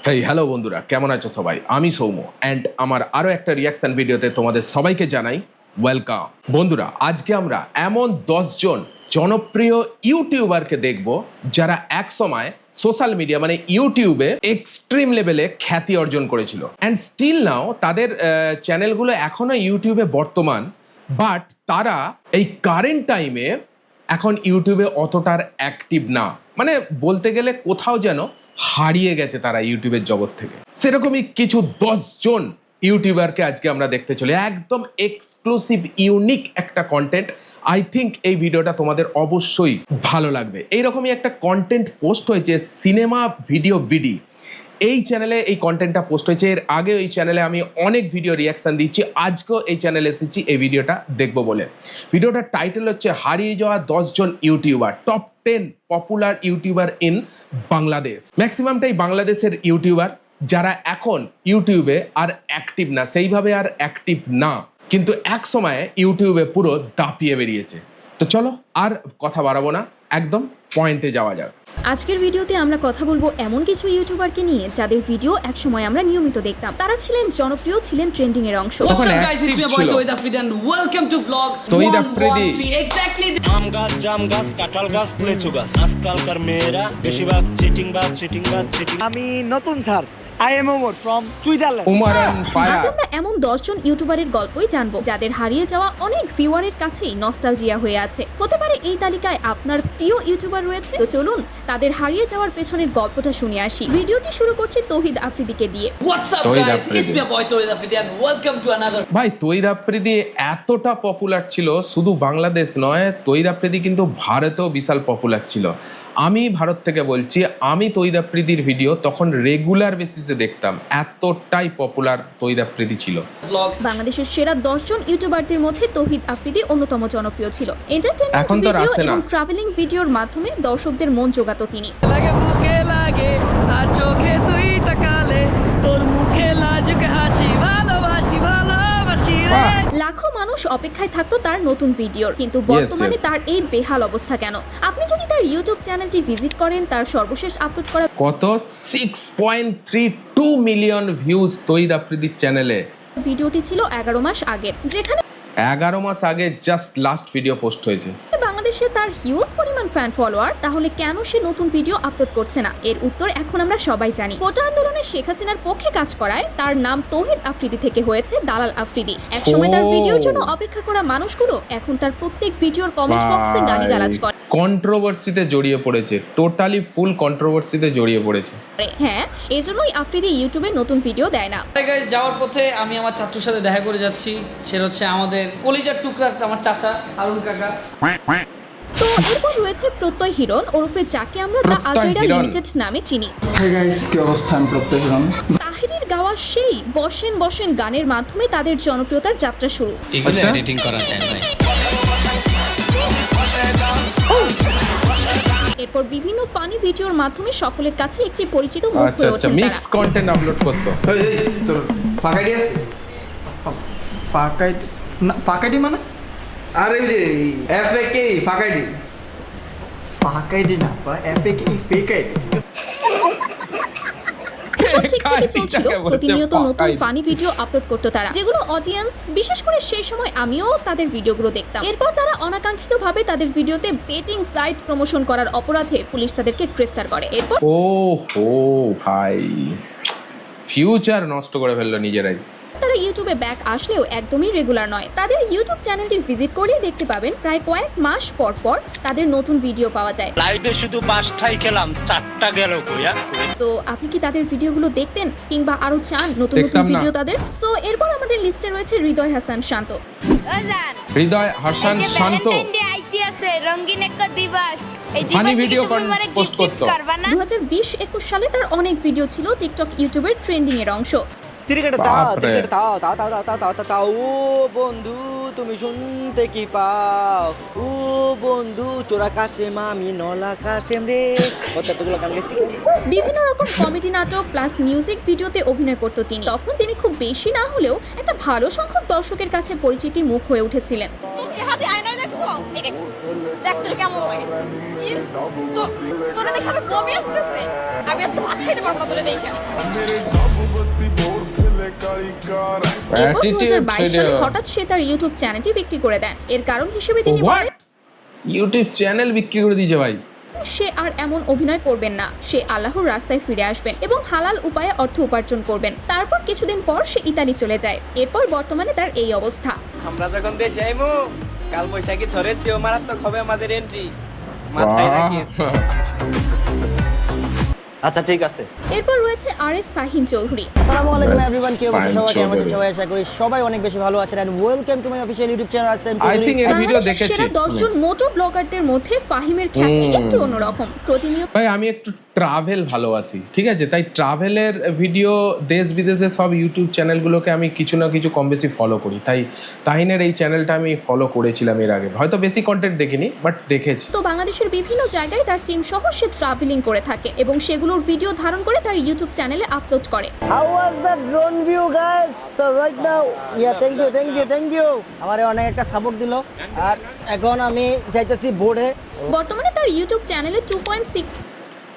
Hey hello বন্ধুরা, কেমন আছো সবাই? আমি সৌম্য অ্যান্ড আমার আরও একটা রিয়াকশন ভিডিওতে তোমাদের সবাইকে জানাই ওয়েলকাম। বন্ধুরা, আজকে আমরা এমন 10 জন জনপ্রিয় ইউটিউবারকে দেখব যারা এক সময় সোশ্যাল মিডিয়া মানে ইউটিউবে এক্সট্রিম লেভেলে খ্যাতি অর্জন করেছিল অ্যান্ড স্টিল নাও তাদের চ্যানেলগুলো এখনো ইউটিউবে বর্তমান, বাট তারা এই কারেন্ট টাইমে এখন ইউটিউবে অতটার অ্যাক্টিভ না, মানে বলতে গেলে কোথাও যেন হারিয়ে গেছে তারা ইউটিউবের জগৎ থেকে। সেরকমই কিছু 10 জন ইউটিউবারকে আজকে আমরা দেখতে চলি, একদম এক্সক্লুসিভ ইউনিক একটা কন্টেন্ট। আই থিঙ্ক এই ভিডিওটা তোমাদের অবশ্যই ভালো লাগবে। এইরকমই একটা কন্টেন্ট পোস্ট হয়েছে সিনেমা ভিডিও ভিডি, এই চ্যানেলে এই কন্টেন্টটা পোস্ট হয়েছে। এর আগেও এই চ্যানেলে আমি অনেক ভিডিও রিয়াকশন দিচ্ছি, আজকেও এই চ্যানেলে এসেছি এই ভিডিওটা দেখবো বলে। ভিডিওটার টাইটেল হচ্ছে হারিয়ে যাওয়া 10 জন YouTuber, top 10 popular YouTuber in Bangladesh. ম্যাক্সিমামটাই বাংলাদেশের ইউটিউবার যারা এখন ইউটিউবে আর অ্যাক্টিভ না, সেইভাবে আর অ্যাক্টিভ না, কিন্তু এক সময়ে ইউটিউবে পুরো দাপিয়ে বেরিয়েছে। তো চলো আর কথা বাড়াবো না, একদম পয়েন্টে যাওয়া যাক। আজকের ভিডিওতে আমরা কথা বলবো এমন কিছু ইউটিউবারকে নিয়ে যাদের ভিডিও একসময় আমরা নিয়মিত দেখতাম। তারা ছিলেন জনপ্রিয়, ছিলেন ট্রেন্ডিং এর অংশ। তখন অ্যাক্টিভ ছিল। Welcome to blog Tohid Afridi. Exactly আম গাছ, জাম গাছ, কাঁঠাল গাছ, লিচু গাছ। আজকালকার মেয়েরা বেশিরভাগ চিটিং। আমি নতুন sir, I am Omar from Switzerland. Umran আজ ফায়ার। আমরা এমন 10 জন ইউটিউবারের গল্পই জানবো যাদের হারিয়ে যাওয়া অনেক ভিউয়ারের কাছেই নস্টালজিয়া হয়ে আছে। হতে পারে এই তালিকায় আপনার প্রিয় ইউটিউবার রয়েছে। তো চলুন তাদের হারিয়ে যাওয়ার পেছনের গল্পটা শুনে আসি। ভিডিওটি শুরু করছি তহিদ আফ্রিদিকে দিয়ে। What's up Tawhid guys, Afridi. It's me boy Tawhid Afridi and welcome to another. ভাই, তহিদ আফ্রিদি এতটা পপুলার ছিল, শুধু বাংলাদেশ নয়, তহিদ আফ্রিদি কিন্তু ভারতেও বিশাল পপুলার ছিল। আমি ভারত থেকে বলছি, আমি তহিদ আফ্রিদির ভিডিও তখন রেগুলার বেসিসে দেখতাম, এতটাই পপুলার তহিদ আফ্রিদি ছিল। ব্লগ বাংলাদেশের সেরা 10 জন ইউটিউবারদের মধ্যে তহিদ আফ্রিদি অন্যতম জনপ্রিয় ছিল। এন্টারটেইনমেন্ট এখন তো আর ভিডিও আসে না। এবং ট্রাভেলিং ভিডিওর মাধ্যমে দর্শকদের মন জোগাতো তিনি। লাগে মুখে লাগে আর চোখে তুই তাকালে, তোর মুখে লাজুক হাসি, ভালোবাসি রে। বাহ। লাখো মানুষ অপেক্ষায় থাকতো তার নতুন ভিডিওর, কিন্তু বর্তমানে yes. তার এই বেহাল অবস্থা কেন? আপনি যদি তার ইউটিউব চ্যানেলটি ভিজিট করেন, তার সর্বশেষ আপলোড করা কত 6.32 মিলিয়ন ভিউজ তহিদ আফ্রিদির চ্যানেলে। ভিডিওটি ছিল 11 মাস আগে, যেখানে 11 মাস আগে জাস্ট লাস্ট ভিডিও পোস্ট হয়েছে। বাংলাদেশে তার হিউজ পরিমাণ ফ্যান ফলোয়ার। তাহলে কেন সে নতুন ভিডিও আপলোড করছে না? এর উত্তর এখন আমরা সবাই জানি। কোটা আন্দোলনে শেখ হাসিনার পক্ষে কাজ করায় তার নাম তহিদ আফ্রিদি থেকে হয়েছে দালাল আফ্রিদি। একসময় তার ভিডিওর জন্য অপেক্ষা করা মানুষগুলো এখন তার প্রত্যেক ভিডিওর কমেন্ট বক্সে গালিগালাজ করে। কন্ট্রোভার্সিতে জড়িয়ে পড়েছে, টোটালি ফুল কন্ট্রোভার্সিতে জড়িয়ে পড়েছে। হ্যাঁ, এজন্যই আফ্রিদি ইউটিউবে নতুন ভিডিও দেয় না। গাইস, যাওয়ার পথে আমি আমার চাচুর সাথে দেখা করে যাচ্ছি। সে হচ্ছে আমাদের কলিজার টুকরা, আমার চাচা হারুন কাকা। তো এরপর রয়েছে প্রত্যয় হিরণ ওরফে যাকে আমরা দা প্রত্যয় আজাইরা হিরণ। লিমিটেড নামে চিনি। হাই গাইস, কি অবস্থা? আমি প্রত্যয় হিরণ। তাহিরের গাওয়া সেই বসেন বসেন গানের মাধ্যমে তাদের জনপ্রিয়তার যাত্রা শুরু। এগুলো আচ্ছা। এডিটিং করা যায় ভাই। এরপর বিভিন্ন ফানি ভিডিওর মাধ্যমে সকলের কাছে একটি পরিচিত মুখ আচ্ছা হয়ে আচ্ছা, ওঠেন মিক্স তারা। কন্টেন্ট আপলোড করতো। তোর ফাঁকাইডি আছে? ফাঁকাইডি না, ফাঁকাইডি মানে? আরে যে এফএকে ফাঁকাইডি, ফাঁকাইডি না, বা এফএকে ফেক আইডি। সব ঠিকঠাকই চলছিল। এটাকে বলছে প্রতিনিয়ত নতুন ফাঁকাইডি। ফানি ভিডিও আপলোড করতো তারা, যেগুলো অডিয়েন্স, বিশেষ করে সেই সময় আমিও তাদের ভিডিওগুলো দেখতাম। এরপর তারা অনাকাঙ্ক্ষিতভাবে তাদের ভিডিওতে বেটিং সাইট প্রমোশন করার অপরাধে পুলিশ তাদেরকে গ্রেফতার করে। এরপর ও হো ভাই, ফিউচার নষ্ট করে ফেললো নিজেরাই। তারা ইউটিউবে ব্যাক আসলেও একদমই রেগুলার নয়। তাদের ইউটিউব চ্যানেলটি ভিজিট করলেই দেখতে পাবেন প্রায় কয়েক মাস পর পর তাদের নতুন ভিডিও পাওয়া যায়। লাইভে শুধু 5টাই খেলাম, 4টা গেল কইয়া। সো আপনি কি তাদের ভিডিওগুলো দেখতেন কিংবা আরো চান নতুন দেখতাম নতুন না। ভিডিও তাদের? সো এরপর আমাদের লিস্টে রয়েছে হৃদয় হাসান শান্ত। হৃদয় হাসান শান্ত রঙিন এক দিবস, এই ফানি দিবসে ভিডিও কি তুমি আমারে পোস্ট গিফট করতো। করবা না? 2020-21 সালে তার অনেক ভিডিও ছিল টিকটক ইউটিউবের ট্রেন্ডিং এর অংশ। তিরিকেটে বাপরে। তাও ও বন্ধু তুমি শুনতে কি পাও, ও বন্ধু চোরা কাশেম আমি নলা কাশেম রে, কতগুলো গান গেছি। বিভিন্ন রকম কমেডি নাটক প্লাস মিউজিক ভিডিওতে অভিনয় করত তিনি। তখন তিনি খুব বেশি না হলেও একটা ভালো সংখ্যক দর্শকের কাছে পরিচিতি মুখ হয়ে উঠেছিলেন। এই দেখ, দেখ তোর কেমন লাগে। ইস, তোরে দেখে আমার বমি আসতেছে। আমি আজকে ভাত খাইতে পারবো না তোরে দেখে। এরপর 2022 সালে হঠাৎ সে তার ইউটিউব চ্যানেলটি বিক্রি করে দেন। এর কারণ হিসেবে তিনি হোয়াট বলেন ইউটিউব চ্যানেল বিক্রি করে দিয়েছে ভাই। সে আর এমন অভিনয় করবেন না, সে আল্লাহর রাস্তায় ফিরে আসবেন এবং হালাল উপায়ে অর্থ উপার্জন করবেন। তারপর কিছুদিন পর সে ইতালি চলে যায়। এরপর বর্তমানে তার এই অবস্থা। আমরা যখন দেশে আইমু কাল বৈশাখী ঝড়ের চেয়েও মারাত্মক হবে আমাদের এন্ট্রি, মাথায় রাখিস। আচ্ছা ঠিক আছে। এরপর রয়েছে আরএস ফাহিম চৌধুরী। আসসালামু আলাইকুম That's এভরিওয়ান, কি অবস্থা fine, সবার? কেমন আছেন চৌধুরী। সবাই? আশা করি সবাই অনেক বেশি ভালো আছেন and welcome to my official YouTube channel আসেম I think এর ভিডিও বাংলাদেশের দেখেছি। সেরা 10 জন মোটো ব্লগারদের মধ্যে ফাহিমের খ্যাতি একটু অন্যরকম। প্রতিনিয়ত ভাই আমি একটু ট্রাভেল ভালোবাসি, ঠিক আছে, তাই ট্রাভেলের ভিডিও দেশ বিদেশের সব ইউটিউব চ্যানেলগুলোকে আমি কিছু না কিছু কম বেশি ফলো করি। তাই তাহিনের এই চ্যানেলটা আমি ফলো করেছিলাম এর আগে, হয়তো বেশি কন্টেন্ট দেখিনি বাট দেখেছি। তো বাংলাদেশের বিভিন্ন জায়গায় তার টিম সহ সে ট্রাভেলিং করে থাকে এবং সেগুলোর ভিডিও ধারণ করে তার ইউটিউব চ্যানেলে আপলোড করে। How was the drone view guys? So right now, yeah, thank you. আমারে অনেক একটা সাপোর্ট দিল আর এখন আমি যাইতেছি বোর্ডে। বর্তমানে তার ইউটিউব চ্যানেলে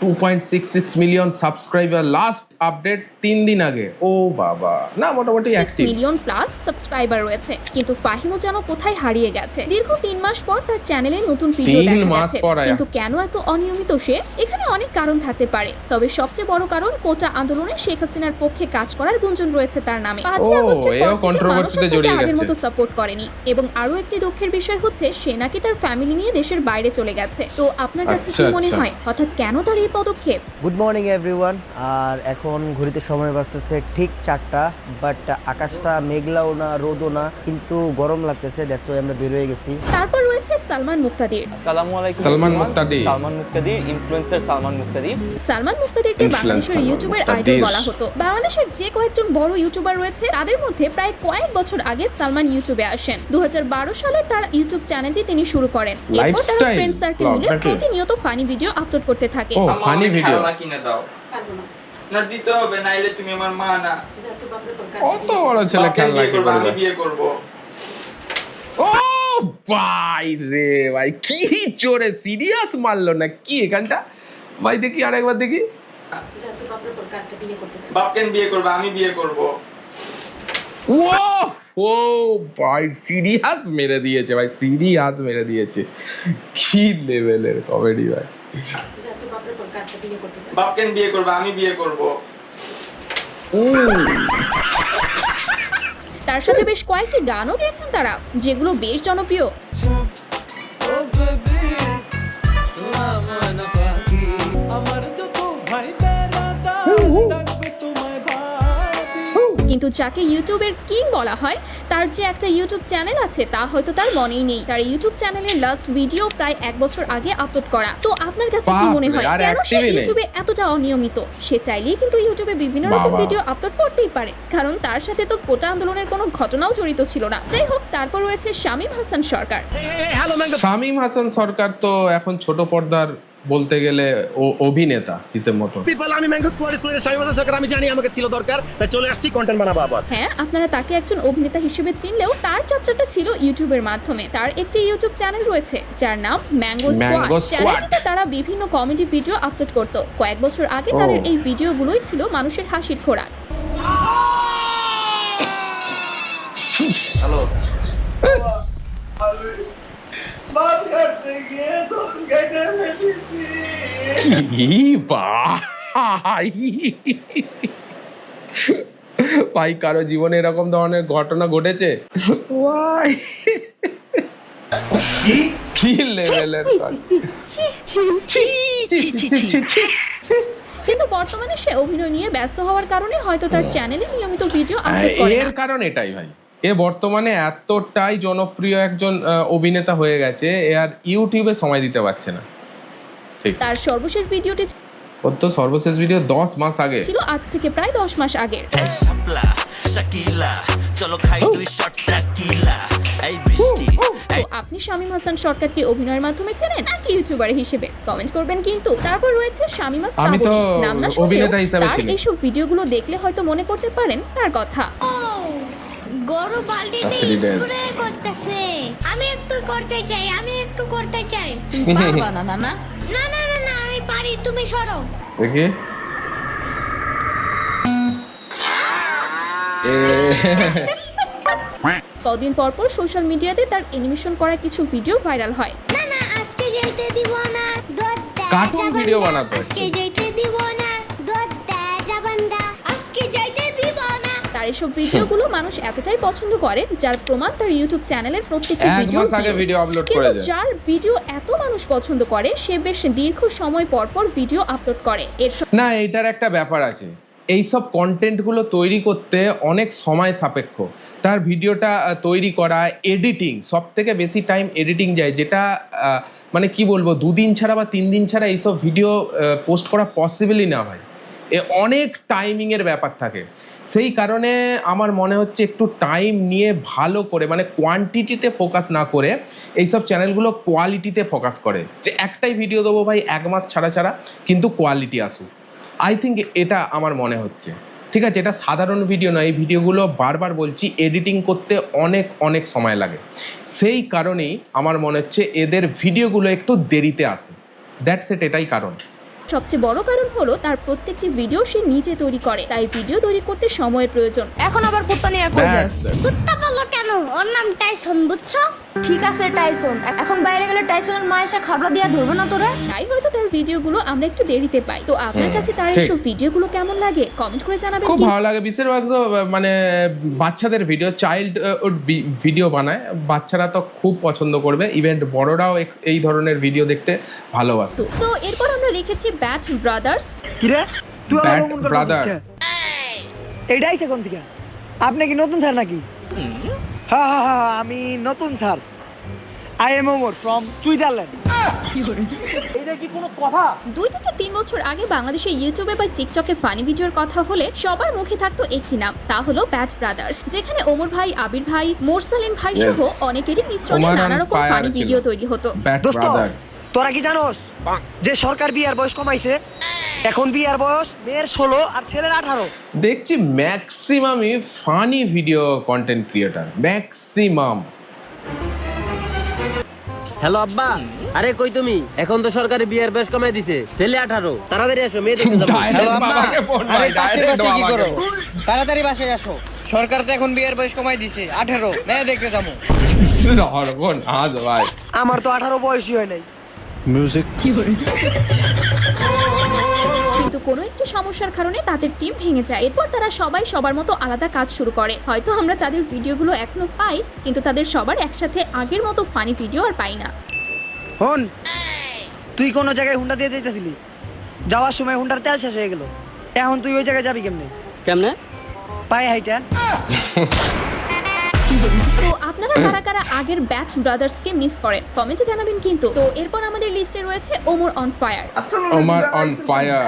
2.66 মিলিয়ন সাবস্ক্রাইবার, লাস্ট আপডেট 3 দিন আগে। ও বাবা, না মোটামুটি 6 অ্যাক্টিভ। মিলিয়ন প্লাস সাবস্ক্রাইবার রয়েছে। কিন্তু ফাহিমও যেন কোথায় হারিয়ে গেছে। দীর্ঘ 3 মাস পর তার চ্যানেলে নতুন ভিডিও 3 দেখা মাস গেছে। পর কিন্তু কেন এত অনিয়মিত সে? এখানে অনেক কারণ থাকতে পারে, তবে সবচেয়ে বড় কারণ কোটা আন্দোলনে শেখ হাসিনার পক্ষে কাজ করার গুঞ্জন রয়েছে তার নামে। 5 আগস্টের এও পর থেকে controversy তে মানুষ তাকে জড়িয়ে আগের গেছে। মতো সাপোর্ট করেনি এবং আরো একটি দুঃখের বিষয় হচ্ছে সে নাকি তার ফ্যামিলি নিয়ে দেশের বাইরে চলে গেছে। তো আপনার কাছে কি আচ্ছা, মনে আচ্ছা। হয় হঠাৎ কেন তার এই পদক্ষেপ? Good morning everyone. আর এখন ঘড়িতে সময় বাজতেছে ঠিক 4টা, বাট আকাশটা মেঘলাও না রোদও না, কিন্তু গরম লাগতেছে, দ্যাটস ওয়াই আমরা বের হয়ে গেছি। তারপর রয়েছে সালমান মুক্তাদির। আসসালামু আলাইকুম সালমান everyone. মুক্তাদির। সালমান মুক্তাদির, ইনফ্লুয়েন্সার সালমান মুক্তাদির। সালমান মুক্তাদিরকে Influencer বাংলাদেশের ইউটিউবের আইডল মুক্তাদির। বলা হতো। বাংলাদেশের যে কয়েকজন বড় ইউটিউবার রয়েছে তাদের মধ্যে প্রায় কয়েক বছর আগে সালমান ইউটিউবে আসেন। 2012 সালে তার ইউটিউব চ্যানেলটি তিনি শুরু করেন। এরপর তার Lifestyle ফ্রেন্ড সার্কেল vlog মিলে নাকি? প্রতিনিয়ত ফানি ভিডিও আপলোড করতে থাকে। ও ফানি ভিডিও, খেলনা কিনে দাও। না দিতে হবে, নাইলে তুমি আমার মা না। কত বড় ছেলে বাপকে খেলনা বিয়ে কি করবো, আমি করবে। বিয়ে করবো। ও ভাই রে ভাই, কি জোরে সিরিয়াস মারলো না কি এখানটা ভাই? দেখি আরেকবার দেখি। বাপকে বিয়ে করবো, আমি বিয়ে করবো। ও ও ভাই সিরিয়াস মেরে দিয়েছে ভাই, সিরিয়াস মেরে দিয়েছে। কি লেভেলের কমেডি ভাই। বাপকে বিয়ে করবো, আমি বিয়ে করবো। তার সাথে বেশ কয়েকটি গানও গেয়েছেন তারা, যেগুলো বেশ জনপ্রিয়। কিন্তু যাকে ইউটিউবের কিং বলা হয় তার যে একটা ইউটিউব চ্যানেল আছে তা হয়তো তার মনেই নেই। তার ইউটিউব চ্যানেলের লাস্ট ভিডিও প্রায় 1 বছর আগে আপলোড করা। তো আপনার কাছে কি মনে হয় বাপরে, আর কেন সে active-ই নেই। ইউটিউবে এতটা অনিয়মিত? সে চাইলেই কিন্তু ইউটিউবে বিভিন্ন রকম বাবা। ভিডিও আপলোড করতেই পারে, কারণ তার সাথে তো কোটা আন্দোলনের কোনো ঘটনাও জড়িত ছিল না। যাই হোক, তারপর রয়েছে শামীম হাসান সরকার। শামীম হাসান সরকার তো এখন ছোট পর্দার বলতে গেলে অভিনেতা হিসেব মতো। আমি ম্যাঙ্গো স্কোয়াডের শামীম হাসান সরকার, আমি জানি আমাকে ছিল দরকার, তাই চলে আসছি কন্টেন্ট বানাবো আবার। হ্যাঁ, আপনারা তাকে একজন অভিনেতা হিসেবে চিনলেও তার যাত্রাটা ছিল ইউটিউবের মাধ্যমে। তার একটি ইউটিউব চ্যানেল রয়েছে যার নাম ম্যাঙ্গো Mango স্কোয়াড। Squad। চ্যানেলটিতে তারা বিভিন্ন কমেডি ভিডিও আপলোড করত। কয়েক বছর আগে ও। তাদের এই ভিডিওগুলোই ছিল মানুষের হাসির খোরাক। হ্যালো, কি ভাই, ভাই কারো জীবনে এরকম ধরনের ঘটনা ঘটেছে? ভাই কি লেভেলের কিন্তু বর্তমানে সে অভিনয় নিয়ে ব্যস্ত হওয়ার কারণে হয়তো তার চ্যানেলে নিয়মিত ভিডিও আপলোড করে এর না। কারণ এটাই ভাই, এ বর্তমানে এতটাই জনপ্রিয় একজন অভিনেতা হয়ে গেছে, এ আর ইউটিউবে সময় দিতে পারছে না। ঠিক, তার সর্বশেষ ভিডিওটি কত সর্বশেষ ভিডিও 10 মাস আগে। ছিল আজ থেকে প্রায় 10 মাস আগের। তো আপনি শামীম হাসান সরকারকে অভিনয়ের মাধ্যমে চেনেন নাকি ইউটিউবার হিসেবে? কমেন্ট করবেন কিন্তু। তারপর রয়েছে শামীমা আমি তো শ্রাবণী। নাম না শুনলেও অভিনেতা হিসেবে তার চিনি। এইসব ভিডিওগুলো দেখলে হয়তো মনে করতে পারেন তার কথা। গরু বালতিতে 3 days। স্প্রে করতেছে। আমি একটু করতে চাই। তুমি পারবা না না না আমি পারি, তুমি সরো। দেখি কদিন পর পর সোশ্যাল মিডিয়াতে তার অ্যানিমেশন করা কিছু ভিডিও ভাইরাল হয়। না আজকে যাইতে দিব না, দুধ দে কার্টুন যাবান্দা। ভিডিও বানাতো আজকে যাইতে দিব না, দুধ দে যাবান্দা। আজকে যাইতে দিব না। তার এসব ভিডিওগুলো মানুষ এতটাই পছন্দ করে যার প্রমাণ তার ইউটিউব চ্যানেলের প্রত্যেকটি এক ভিডিও মাস আগে ভিডিও আপলোড কিন্তু করেছে। যার ভিডিও এত মানুষ পছন্দ করে সে বেশ দীর্ঘ সময় পর পর ভিডিও আপলোড করে। এর না, এটার একটা ব্যাপার আছে। এইসব কন্টেন্টগুলো তৈরি করতে অনেক সময় সাপেক্ষ। তার ভিডিওটা তৈরি করা, এডিটিং, সব থেকে বেশি টাইম এডিটিং যায়, যেটা মানে কি বলবো, 2 দিন ছাড়া বা 3 দিন ছাড়া এইসব ভিডিও পোস্ট করা পসিবলই না ভাই। অনেক টাইমিংয়ের ব্যাপার থাকে। সেই কারণে আমার মনে হচ্ছে একটু টাইম নিয়ে ভালো করে, মানে কোয়ান্টিটিতে ফোকাস না করে এইসব চ্যানেলগুলো কোয়ালিটিতে ফোকাস করে, যে একটাই ভিডিও দেবো ভাই 1 মাস ছাড়া কিন্তু কোয়ালিটি আসুক। আই থিঙ্ক এটা আমার মনে হচ্ছে। ঠিক আছে, এটা সাধারণ ভিডিও নয়, এই ভিডিওগুলো বারবার বলছি এডিটিং করতে অনেক সময় লাগে। সেই কারণেই আমার মনে হচ্ছে এদের ভিডিওগুলো একটু দেরিতে আসে। দ্যাটস ইট, এটাই কারণ। সবচেয়ে বড় কারণ হলো তার প্রত্যেকটি ভিডিও সে নিজে তৈরি করে, তাই ভিডিও তৈরি করতে সময়ের প্রয়োজন। এখন আবার কুত্তা নিয়ে কই যাস? কুত্তা বললো কেন? ওর নাম টাইসন, বুঝছো? ঠিক আছে টাইসন, এখন বাইরে গেলে টাইসনের মা এসে খাবড়া দিয়া ধরবে না তোরে? তাই হয়তো তার ভিডিওগুলো আমরা একটু দেরিতে পাই। তো আপনার কাছে তার ঠিক। এসব ভিডিওগুলো কেমন লাগে কমেন্ট করে জানাবেন। খুব ভালো লাগে। বেশিরভাগ তো মানে বাচ্চাদের ভিডিও, চাইল্ড ভিডিও বানায়, বাচ্চারা তো খুব পছন্দ করবে। ইভেন বড়রাও এই ধরনের ভিডিও দেখতে ভালোবাসে। তো এরপর আমরা রেখেছি ব্যাট ব্রাদার্স। কি রে তুই আমার ব্যাট মন করে ব্রাদার্স। এইটাই কোন থেকে? আপনি কি নতুন স্যার নাকি? হ্যাঁ আমি নতুন sir. I am Omar from Switzerland. এটা কি কোনো কথা? 2 থেকে 3 বছর আগে বাংলাদেশে ইউটিউবে বা টিকটকে ফানি ভিডিওর কথা হলে সবার মুখে থাকতো একটি নাম, তা হলো ব্যাট ব্রাদার্স, যেখানে ওমর ভাই, আবির ভাই, মোরসালিন ভাই সহ অনেকেরই মিশ্রণে ওমর নানা on রকম fire ফানি ছিল। ভিডিও তৈরি হতো। ব্যাট দোস্ত, ব্রাদার্স। তোরা কি জানোস যে সরকার বিয়ার বয়স কমাইছে? এখন বিয়ার বয়স মেয়ের 16 আর ছেলের 18। দেখছি ম্যাক্সিমামই funny video content creator, maximum. Hello আব্বা, আরে কই তুমি? এখন তো সরকারি বিয়ের বয়স কমাই দিছে, ছেলে 18। তাড়াতাড়ি আসো, মেয়ে দেখতে যাবো। ডাইরেক্ট বাবাকে ফোন ভাই, ডাইরেক্ট বাবাকে ফোন। তাড়াতাড়ি বাসায় আসো, সরকার তো এখন বিয়ের বয়স কমাই দিছে 18, মেয়ে দেখতে যাবো। ধরবন আজ ভাই। আমার তো 18 বয়সই হয় নাই। কিন্তু কোনো একটি সমস্যার কারণে তাদের টিম ভেঙে যায়। এরপর তারা সবাই সবার মতো আলাদা কাজ শুরু করে। হয়তো আমরা তাদের ভিডিওগুলো এখনো পাই, কিন্তু তাদের সবার একসাথে আগের মতো ফানি ভিডিও আর পাই না। হন, তুই কোন জায়গায় হুন্ডা দিয়ে যাইতেছিলি, যাওয়ার সময় হুন্ডার তেল শেষ হয়ে গেল। এখন তুই ওই জায়গায় যাবি কেমনে? কেমনে? পায়ে হাইটা। তো আপনারা কারা কারা আগের ব্যাচ ব্রাদার্সকে মিস করেন কমেন্টে জানাবেন কিন্তু। তো এরপর আমাদের লিস্টে রয়েছে Omar on fire. Omar on fire,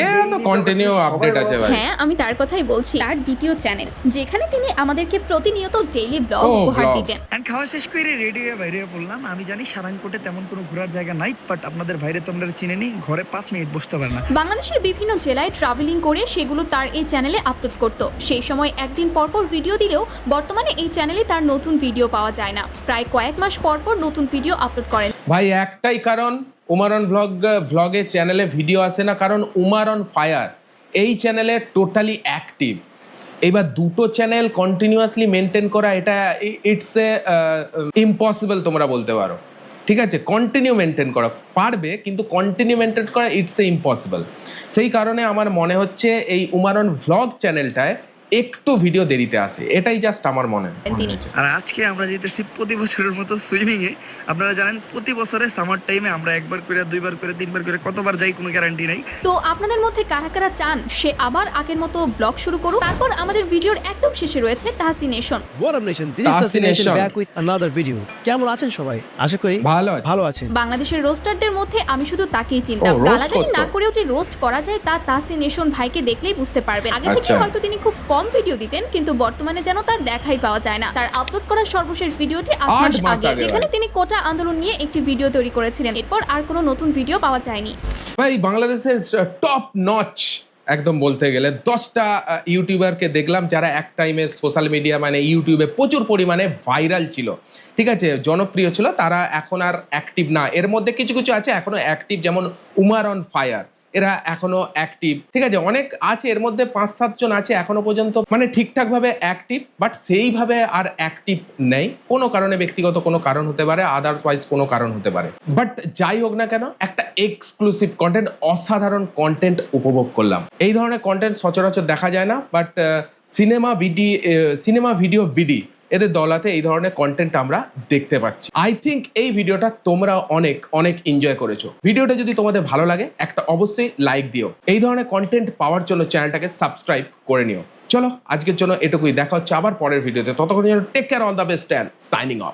এটা তো কন্টিনিউ আপডেট আছে ভাই। হ্যাঁ, আমি তার কথাই বলছি। তার দ্বিতীয় চ্যানেল, যেখানে তিনি আমাদেরকে প্রতিনিয়ত ডেইলি ব্লগ ও, উপহার vlog। দিতেন। এন্ড খাওয়া শেষ করে রেডি হয়ে বাইরে পড়লাম। আমি জানি সারাংকোটে তেমন কোনো ঘোরার জায়গা নাই, বাট আপনাদের বাইরে তোমরা চিনে নি, ঘরে 5 মিনিট বসতে পারে না। বাংলাদেশের বিভিন্ন জেলায় ট্রাভেলিং করে সেগুলো তার এই চ্যানেলে আপলোড করত। সেই সময় একদিন পরপর ভিডিও দিলেও বর্তমানে এই চ্যানেলে তার নতুন ভিডিও পাওয়া যায় না। প্রায় কয়েক মাস পরপর নতুন ভিডিও আপলোড করেন। ভাই একটাই কারণ উমার অন ভ্লগে চ্যানেলে ভিডিও আসে না, কারণ উমার অন ফায়ার এই চ্যানেলে টোটালি অ্যাক্টিভ। এবার দুটো চ্যানেল কন্টিনিউয়াসলি মেনটেন করা, এটা ইটস এ ইম্পসিবল তোমরা বলতে পারো। ঠিক আছে, কন্টিনিউ মেনটেন করা পারবে, কিন্তু কন্টিনিউ মেনটেন করা ইটস এ ইম্পসিবল। সেই কারণে আমার মনে হচ্ছে এই উমার অন ভ্লগ চ্যানেলটায় একটু ভিডিও দেরিতে আসে, এটাই জাস্ট আমার মনে হচ্ছে। আর আজকে আমরা যেতেছি প্রতি বছরের মতো সুইমিং এ। আপনারা জানেন প্রতি বছরে সামার টাইমে আমরা একবার করে, দুইবার করে, তিনবার করে, কতবার যাই কোনো গ্যারান্টি নাই। তো আপনাদের মধ্যে কারা কারা চান সে আবার আগের মতো ব্লগ শুরু করুক? তারপর আমাদের ভিডিওর একদম শেষে রয়েছে তাহসিনেশন। কেমন আছেন সবাই? আশা করি ভালো আছেন। বাংলাদেশের রোস্টারদের মধ্যে আমি শুধু তাকেই চিনতাম। ও, roast গালাগালি করতো। না করেও যে রোস্ট করা যায় তা তাহসিনেশন ভাইকে দেখলেই বুঝতে পারবেন। আগে থেকে আচ্ছা। হয়তো তিনি খুব কম ভিডিও দিতেন, কিন্তু বর্তমানে যেন তার দেখাই পাওয়া যায় না। তার আপলোড করা সর্বশেষ ভিডিওটি 8 মাস 8 মাস আগে, আগে যেখানে ভাই। তিনি কোটা আন্দোলন নিয়ে একটি ভিডিও তৈরি করেছিলেন। এরপর আর কোনো নতুন ভিডিও পাওয়া যায়নি। ভাই বাংলাদেশের টপ নচ একদম বলতে গেলে 10টা ইউটিউবারকে দেখলাম যারা এক টাইমে সোশ্যাল মিডিয়া মানে ইউটিউবে প্রচুর পরিমাণে ভাইরাল ছিল, ঠিক আছে, জনপ্রিয় ছিল। তারা এখন আর অ্যাক্টিভ না। এর মধ্যে কিছু কিছু আছে এখনো অ্যাক্টিভ, যেমন উমার অন ফায়ার, এরা এখনো অ্যাক্টিভ, ঠিক আছে। অনেক আছে এর মধ্যে 5-7 জন আছে এখনো পর্যন্ত মানে ঠিকঠাক ভাবে অ্যাক্টিভ, বাট সেইভাবে আর অ্যাক্টিভ নেই। কোনো কারণে, ব্যক্তিগত কোনো কারণ হতে পারে, আদারওয়াইজ কোনো কারণ হতে পারে। বাট যাই হোক না কেন, একটা এক্সক্লুসিভ কন্টেন্ট, অসাধারণ কন্টেন্ট উপভোগ করলাম। এই ধরনের কন্টেন্ট সচরাচর দেখা যায় না, বাট সিনেমা ভিডিও বিডি এদের দলাতে এই ধরনের কন্টেন্ট আমরা দেখতে পাচ্ছি। আই থিঙ্ক এই ভিডিওটা তোমরা অনেক অনেক এনজয় করেছো। ভিডিওটা যদি তোমাদের ভালো লাগে একটা অবশ্যই লাইক দিও। এই ধরনের কন্টেন্ট পাওয়ার জন্য চ্যানেলটাকে সাবস্ক্রাইব করে নিও। চলো আজকের জন্য এটুকুই, দেখা হচ্ছে আবার পরের ভিডিওতে। ততক্ষণ take care, all the best and signing of.